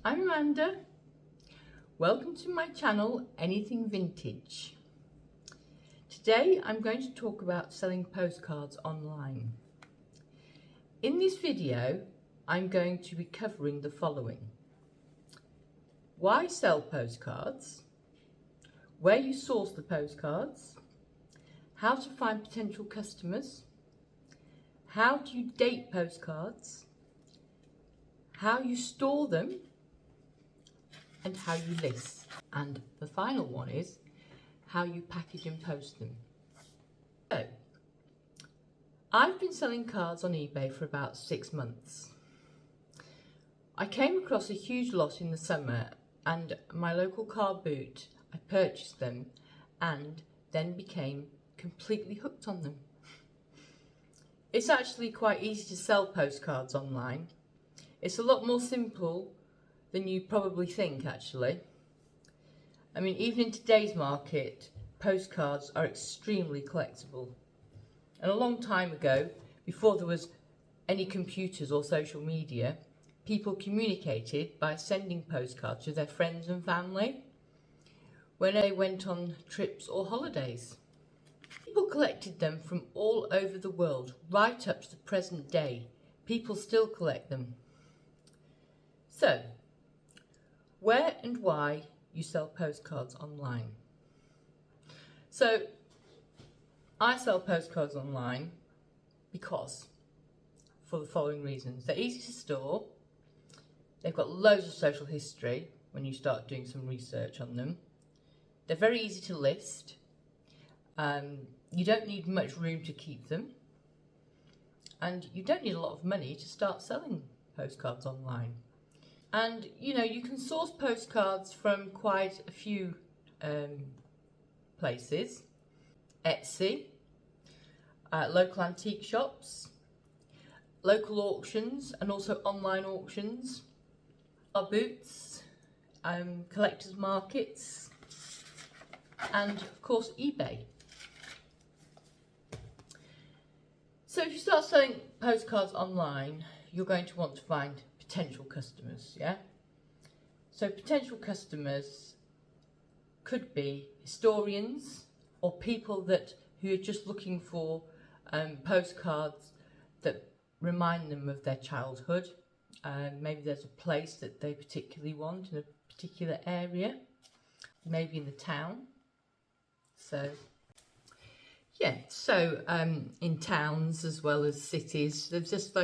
I'm Amanda. Welcome to my channel, Anything Vintage. Today I'm going to talk about selling postcards online. In this video, I'm going to be covering the following: why sell postcards, where you source the postcards, how to find potential customers, how do you date postcards, how you store them, and how you list. And the final one is how you package and post them. So, I've been selling cards on eBay for about 6 months. I came across a huge lot in the summer, and my local car boot, I purchased them and then became completely hooked on them. It's actually quite easy to sell postcards online. It's a lot more simple than you probably think, actually. I mean, even in today's market, postcards are extremely collectible. And a long time ago, before there was any computers or social media, people communicated by sending postcards to their friends and family when they went on trips or holidays. People collected them from all over the world, right up to the present day. People still collect them. So, where and why you sell postcards online? So, I sell postcards online because, for the following reasons: they're easy to store, they've got loads of social history when you start doing some research on them, they're very easy to list, you don't need much room to keep them, and you don't need a lot of money to start selling postcards online. And you can source postcards from quite a few places: Etsy, local antique shops, local auctions, and also online auctions, car boots, collectors markets, and of course eBay. So if you start selling postcards online, you're going to want to find potential customers, yeah? So potential customers could be historians or people who are just looking for postcards that remind them of their childhood. Maybe there's a place that they particularly want in a particular area, maybe in the town. So yeah, so in towns as well as cities, there's just,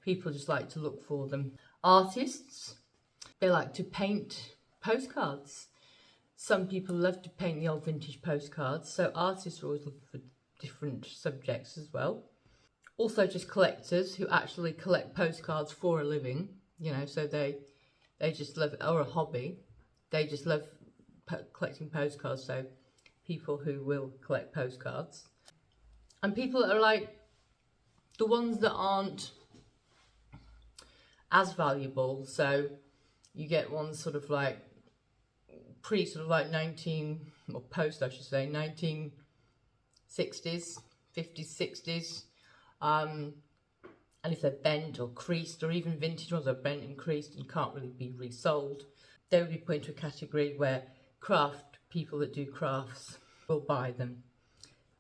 people just like to look for them. Artists, they like to paint postcards. Some people love to paint the old vintage postcards, so artists are always looking for different subjects as well. Also just collectors who actually collect postcards for a living, so they just love, or a hobby, they just love collecting postcards, so people who will collect postcards. And people that are like the ones that aren't as valuable, so you get ones sort of like post 1960s, 50s, 60s, and if they're bent or creased, or even vintage ones are bent and creased and can't really be resold, they would be put into a category where people that do crafts will buy them.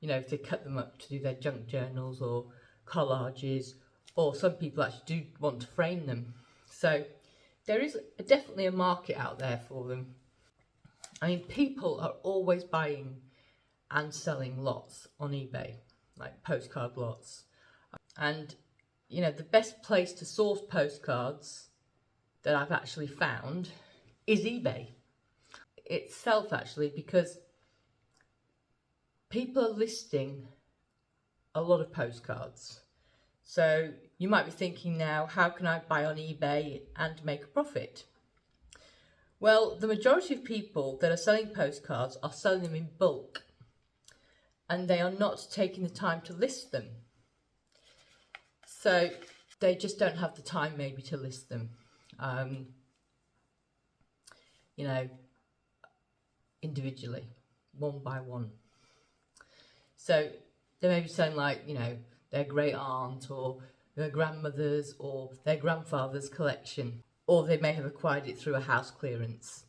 If they cut them up to do their junk journals or collages, or some people actually do want to frame them. So there is definitely a market out there for them. I mean, people are always buying and selling lots on eBay, like postcard lots. And the best place to source postcards that I've actually found is eBay itself, actually, because people are listing a lot of postcards. So you might be thinking now, how can I buy on eBay and make a profit? Well, the majority of people that are selling postcards are selling them in bulk, and they are not taking the time to list them. So they just don't have the time maybe to list them, individually, one by one. So they may be selling their great aunt or their grandmother's or their grandfather's collection. or they may have acquired it through a house clearance.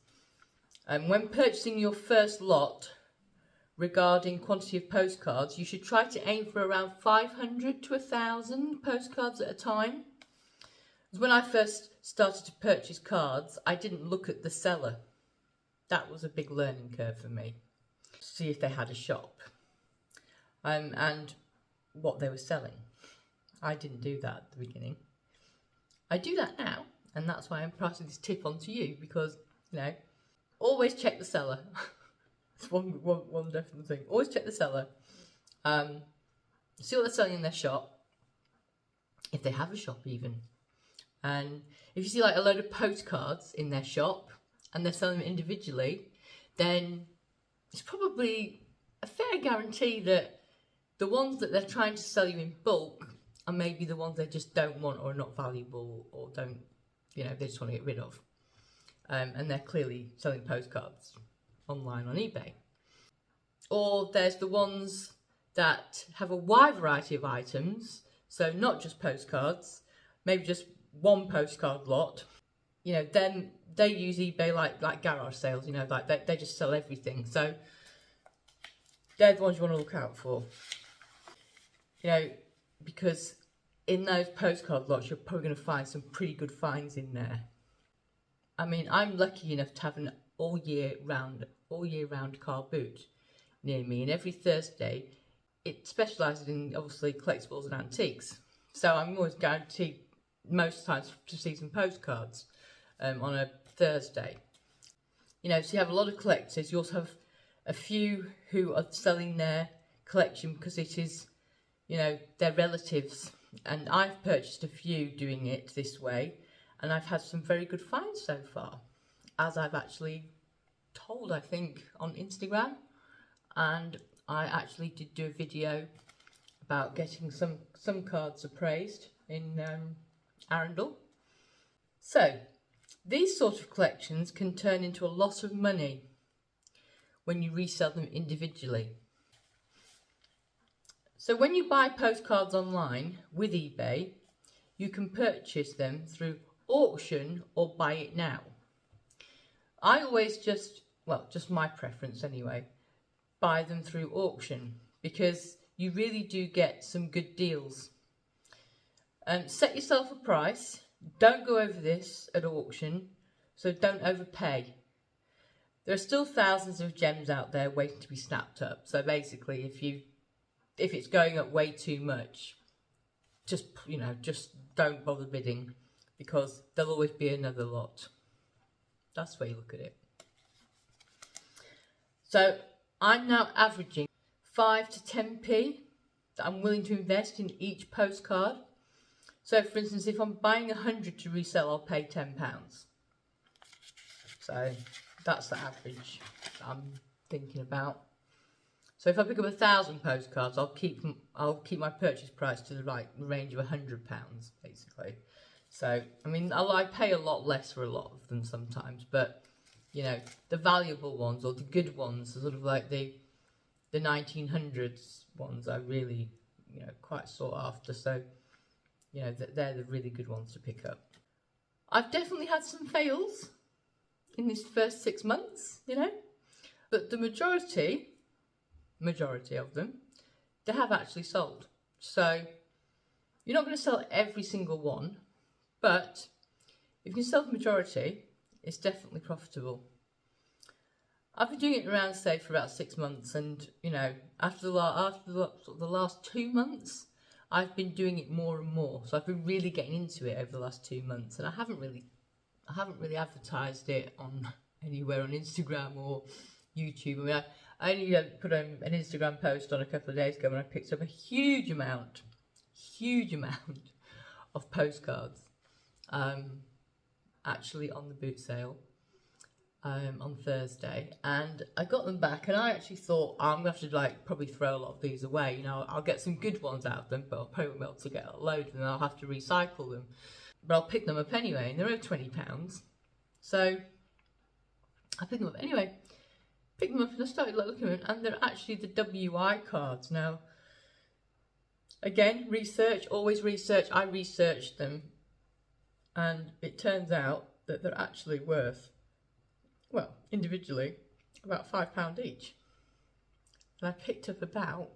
When purchasing your first lot, regarding quantity of postcards, you should try to aim for around 500 to 1,000 postcards at a time. When I first started to purchase cards, I didn't look at the seller. That was a big learning curve for me. See if they had a shop and what they were selling. I didn't do that at the beginning. I do that now, and that's why I'm passing this tip on to you, because, you know, always check the seller. It's one definite thing. Always check the seller. See what they're selling in their shop, if they have a shop even. And if you see like a load of postcards in their shop and they're selling them individually, then it's probably a fair guarantee that the ones that they're trying to sell you in bulk are maybe the ones they just don't want, or are not valuable, or don't, you know, they just want to get rid of. And they're clearly selling postcards online on eBay. Or there's the ones that have a wide variety of items, so not just postcards, maybe just one postcard lot. You know, then they use eBay like garage sales, you know, like they just sell everything. So they're the ones you want to look out for. You know, because in those postcard lots, you're probably going to find some pretty good finds in there. I mean, I'm lucky enough to have an all year round car boot near me, and every Thursday it specialises in obviously collectibles and antiques. So I'm always guaranteed most times to see some postcards on a Thursday. You know, so you have a lot of collectors. You also have a few who are selling their collection because it is, you know, their relatives. And I've purchased a few doing it this way, and I've had some very good finds so far, as I've actually told, I think, on Instagram. And I actually did do a video about getting some cards appraised in Arundel. So these sort of collections can turn into a lot of money when you resell them individually. So when you buy postcards online with eBay, you can purchase them through auction or buy it now. I always just my preference anyway, buy them through auction, because you really do get some good deals. Set yourself a price. Don't go over this at auction, so don't overpay. There are still thousands of gems out there waiting to be snapped up. So basically, if it's going up way too much, just don't bother bidding, because there'll always be another lot. That's the way you look at it. So I'm now averaging 5 to 10p that I'm willing to invest in each postcard. So for instance, if I'm buying 100 to resell, I'll pay £10. So that's the average that I'm thinking about. So if I pick up 1,000 postcards, I'll keep my purchase price to the range of £100 basically. So I mean, I pay a lot less for a lot of them sometimes, but you know, the valuable ones or the good ones, sort of like the 1900s ones, are really, you know, quite sought after. So you know, they're the really good ones to pick up. I've definitely had some fails in this first 6 months, you know, but the majority of them, they have actually sold. So you're not going to sell every single one, but if you can sell the majority, it's definitely profitable. I've been doing it around, say, for about 6 months, and you know, after the last 2 months, I've been doing it more and more. So I've been really getting into it over the last 2 months, and I haven't really advertised it on anywhere on Instagram or YouTube. I mean, I only put an Instagram post on a couple of days ago when I picked up a huge amount of postcards, actually on the boot sale on Thursday, and I got them back, and I actually thought, I'm going to have to probably throw a lot of these away. You know, I'll get some good ones out of them, but I'll probably won't be able to get a load of them, and I'll have to recycle them. But I'll pick them up anyway, and they're over £20. So I picked them up anyway. Picked them up and I started looking at them, and they're actually the WI cards. Now, again, research, always research. I researched them, and it turns out that they're actually worth, well, individually, about £5 each. And I picked up about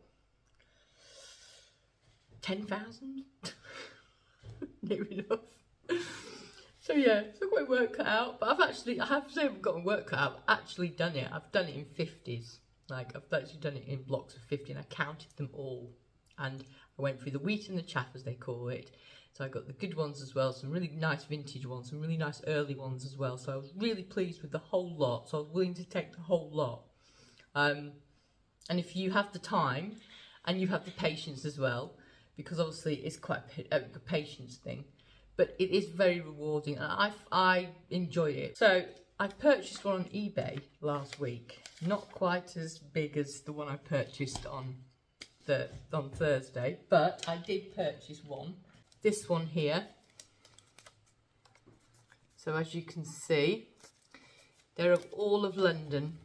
10,000, near enough. So yeah, so I've got my work cut out, but I have to say I've got my work cut out. I've actually done it. I've done it in 50s. Like, I've actually done it in blocks of 50, and I counted them all. And I went through the wheat and the chaff, as they call it. So I got the good ones as well, some really nice vintage ones, some really nice early ones as well. So I was really pleased with the whole lot. So I was willing to take the whole lot. And if you have the time and you have the patience as well, because obviously it's quite a patience thing, but it is very rewarding, and I enjoy it. So I purchased one on eBay last week, not quite as big as the one I purchased on Thursday, but I did purchase one. This one here. So as you can see, they're of all of London.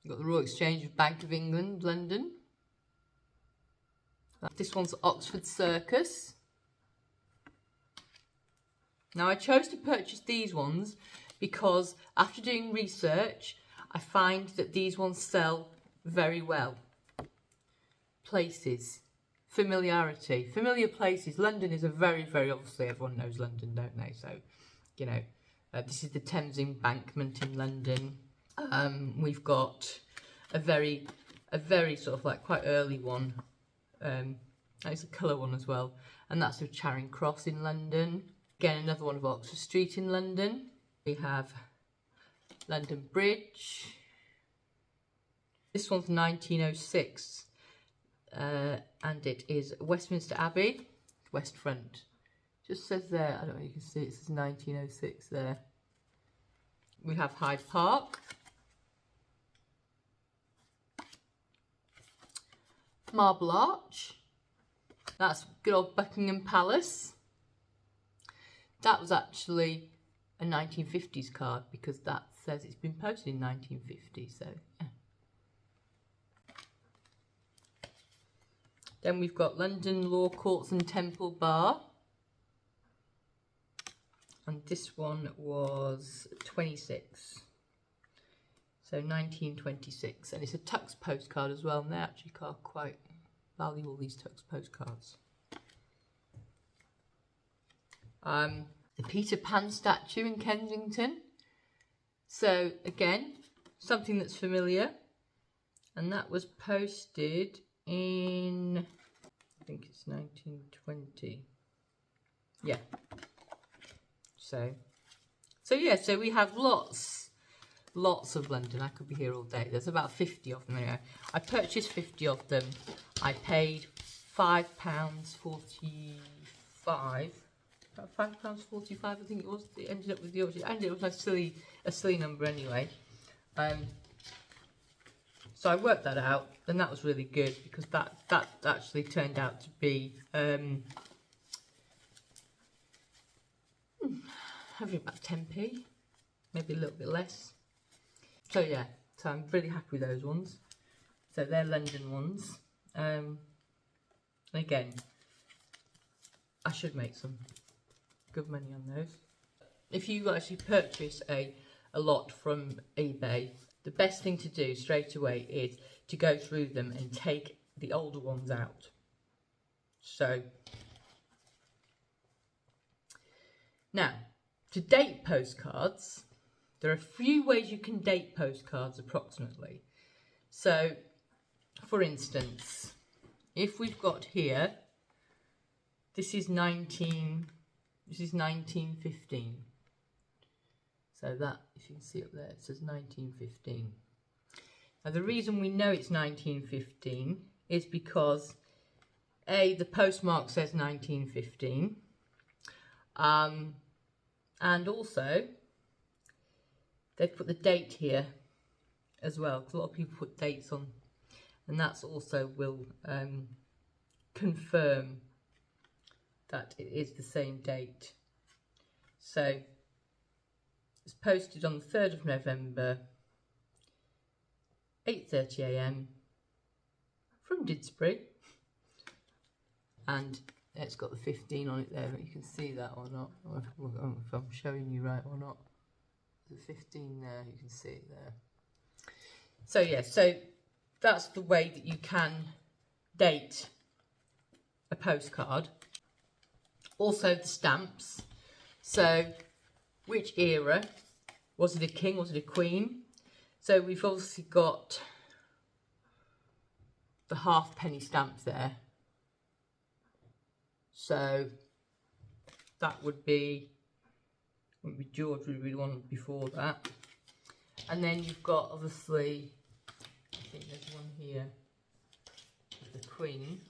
You've got the Royal Exchange of Bank of England, London. This one's Oxford Circus. Now I chose to purchase these ones because after doing research, I find that these ones sell very well. Places, familiarity, familiar places. London is a very, very, obviously everyone knows London, don't they? So, you know, this is the Thames Embankment in London. We've got a very sort of like quite early one. It's a colour one as well, and that's of Charing Cross in London. Again, another one of Oxford Street in London. We have London Bridge. This one's 1906, and it is Westminster Abbey, West Front. Just says there, I don't know if you can see, it says 1906 there. We have Hyde Park. Marble Arch. That's good old Buckingham Palace. That was actually a 1950s card because that says it's been posted in 1950, so yeah. Then we've got London Law Courts and Temple Bar. And this one was 26. So 1926, and it's a Tux postcard as well, and they actually are quite valuable, these Tux postcards. The Peter Pan statue in Kensington. So again, something that's familiar, and that was posted in, I think it's 1920. Yeah. So yeah, so we have lots of London. I could be here all day. There's about 50 of them anyway. I purchased 50 of them. I paid £5.45. About £5.45, I think it was. It ended up with the auction, and it was a silly number anyway. So I worked that out, and that was really good because that actually turned out to be having about 10p, maybe a little bit less. So yeah, so I'm really happy with those ones. So they're London ones. And again, I should make some good money on those. If you actually purchase a lot from eBay, the best thing to do straight away is to go through them and take the older ones out. So now, to date postcards, there are a few ways you can date postcards approximately. So, for instance, if we've got here, this is 1915. So that, if you can see up there, it says 1915. Now the reason we know it's 1915 is because A, the postmark says 1915, and also they've put the date here as well, because a lot of people put dates on, and that's also will confirm that it is the same date. So it's posted on the 3rd of November, 8:30 AM from Didsbury, and It's got the 15 on it there, but you can see that or not. I don't know if I'm showing you right or not. The 15 there, you can see it there. So yeah, so that's the way that you can date a postcard. Also the stamps. So which era? Was it a king? Was it a queen? So we've obviously got the halfpenny stamp there. So that would be George, would be the one before that. And then you've got, obviously, I think there's one here, the Queen.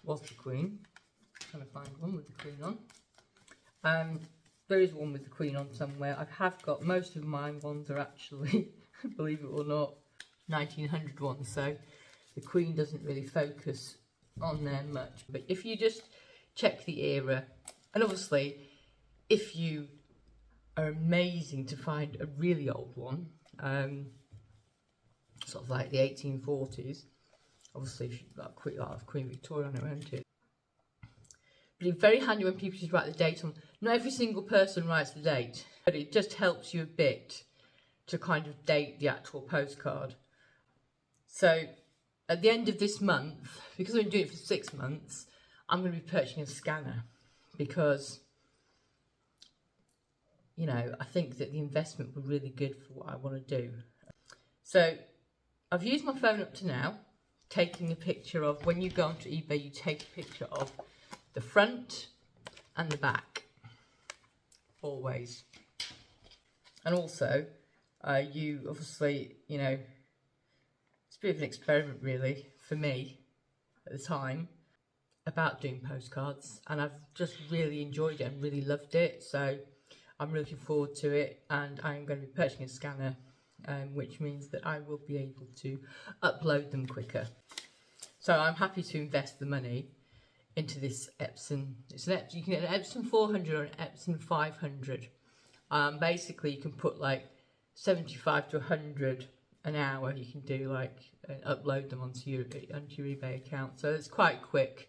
Was the Queen. Trying to find one with the Queen on. There is one with the Queen on somewhere. I have got, most of my ones are actually, believe it or not, 1900 ones. So the Queen doesn't really focus on there much. But if you just check the era, and obviously, if you are amazing to find a really old one, sort of like the 1840s, obviously if you've got Queen Victoria on it, won't it? But it's very handy when people just write the date on. Not every single person writes the date, but it just helps you a bit to kind of date the actual postcard. So at the end of this month, because I've been doing it for 6 months, I'm going to be purchasing a scanner because, you know, I think that the investment would be really good for what I want to do. So I've used my phone up to now, taking a picture of, when you go onto eBay, you take a picture of the front and the back, always. And also, you obviously, you know, it's a bit of an experiment really for me at the time about doing postcards, and I've just really enjoyed it and really loved it. So I'm looking forward to it, and I'm going to be purchasing a scanner, which means that I will be able to upload them quicker. So I'm happy to invest the money into this Epson. You can get an Epson 400 or an Epson 500. Basically, you can put like 75 to 100 an hour. You can do like upload them onto your eBay account. So it's quite quick.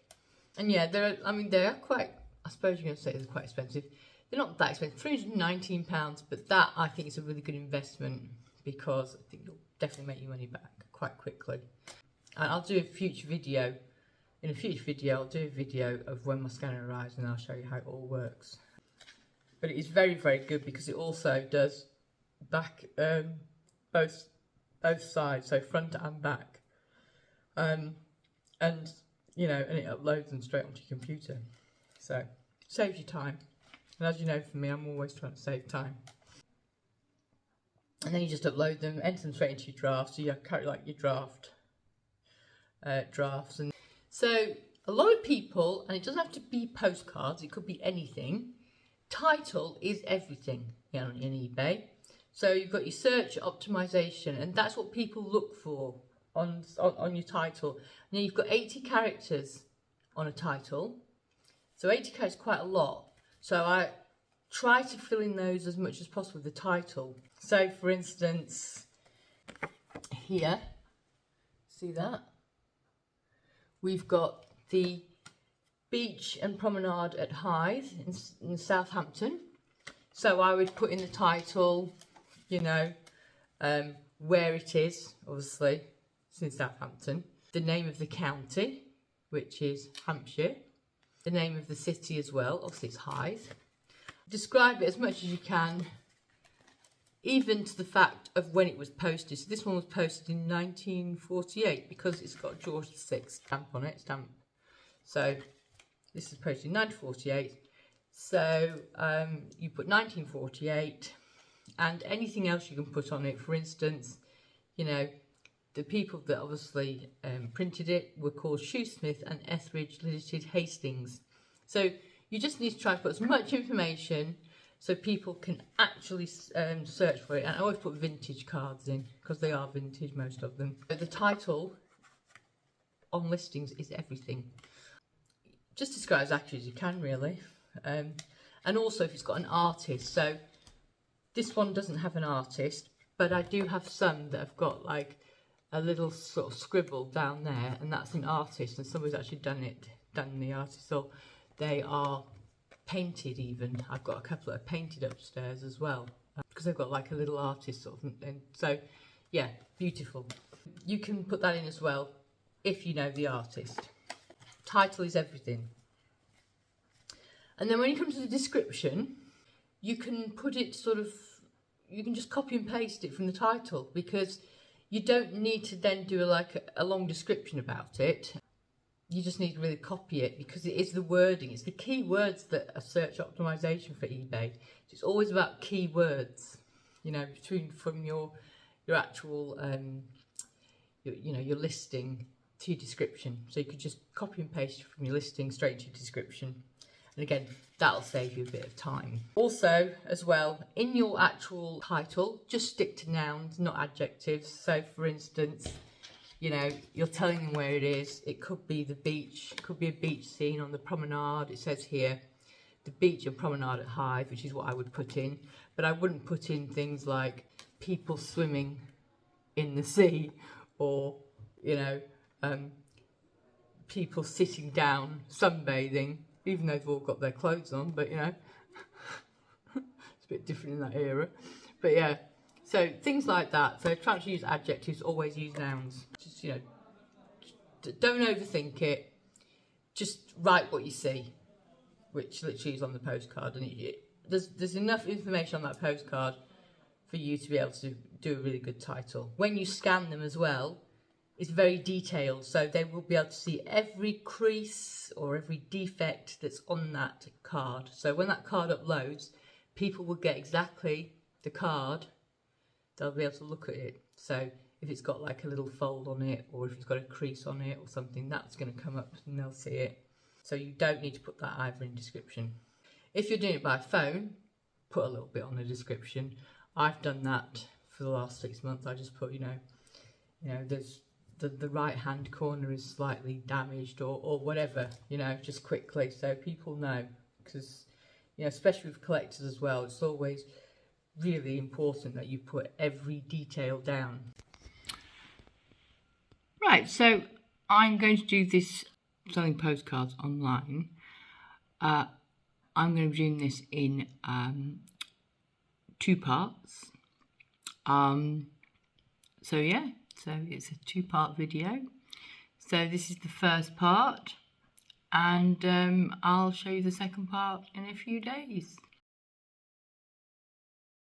And yeah, they're quite. I suppose you're going to say they're quite expensive. They're not that expensive, £319, but that I think is a really good investment because I think it'll definitely make your money back quite quickly. And I'll do a future video. In a future video, I'll do a video of when my scanner arrives and I'll show you how it all works. But it is very, very good because it also does back, both sides, so front and back. And, you know, and it uploads them straight onto your computer. So, saves you time. And as you know, for me, I'm always trying to save time. And then you just upload them, enter them straight into your draft. So you carry like your drafts. And so a lot of people, and it doesn't have to be postcards, it could be anything. Title is everything, you know, on eBay. So you've got your search optimization, and that's what people look for on your title. Now you've got 80 characters on a title. So 80 characters is quite a lot. So I try to fill in those as much as possible with the title. So for instance, here, see that? We've got the beach and promenade at Hythe in Southampton. So I would put in the title, you know, where it is, obviously, it's in Southampton. The name of the county, which is Hampshire. The name of the city as well, obviously it's Hythe. Describe it as much as you can, even to the fact of when it was posted. So this one was posted in 1948 because it's got George VI stamp on it, So this is posted in 1948. So you put 1948 and anything else you can put on it. For instance, you know, the people that obviously printed it were called Shoesmith and Etheridge Limited Hastings. So you just need to try to put as much information so people can actually search for it. And I always put vintage cards in because they are vintage, most of them. But the title on listings is everything. Just describe as accurate as you can, really. And also if it's got an artist. So this one doesn't have an artist, but I do have some that have got like a little sort of scribble down there, and that's an artist, and somebody's actually done the artist, so they are painted even. I've got a couple that are painted upstairs as well, because they've got like a little artist sort of, and so yeah, beautiful. You can put that in as well if you know the artist. Title is everything. And then when you come to the description, you can put it sort of, you can just copy and paste it from the title, because you don't need to then do a long description about it. You just need to really copy it, because it is the wording, it's the key words that are search optimization for eBay. It's always about keywords, you know, from your actual your listing to your description. So you could just copy and paste from your listing straight to your description, and again, that'll save you a bit of time. Also, as well, in your actual title, just stick to nouns, not adjectives. So for instance, you know, you're telling them where it is. It could be the beach, it could be a beach scene on the promenade. It says here, the beach and promenade at Hythe, which is what I would put in. But I wouldn't put in things like people swimming in the sea, or, you know, people sitting down sunbathing, even though they've all got their clothes on, but you know, it's a bit different in that era. But yeah, so things like that. So try to use adjectives, always use nouns. Just, you know, don't overthink it. Just write what you see, which literally is on the postcard, and there's enough information on that postcard for you to be able to do a really good title. When you scan them as well, it's very detailed, so they will be able to see every crease or every defect that's on that card. So when that card uploads, people will get exactly the card. They'll be able to look at it. So if it's got like a little fold on it, or if it's got a crease on it or something, that's going to come up and they'll see it. So you don't need to put that either in description. If you're doing it by phone, put a little bit on the description. I've done that for the last 6 months. I just put, you know, there's the right hand corner is slightly damaged, or whatever, you know, just quickly, so people know. Because, you know, especially with collectors as well, it's always really important that you put every detail down. Right, so I'm going to do this selling postcards online. I'm going to be doing this in 2 parts. So yeah, so it's a 2-part video. So this is the first part, and I'll show you the second part in a few days.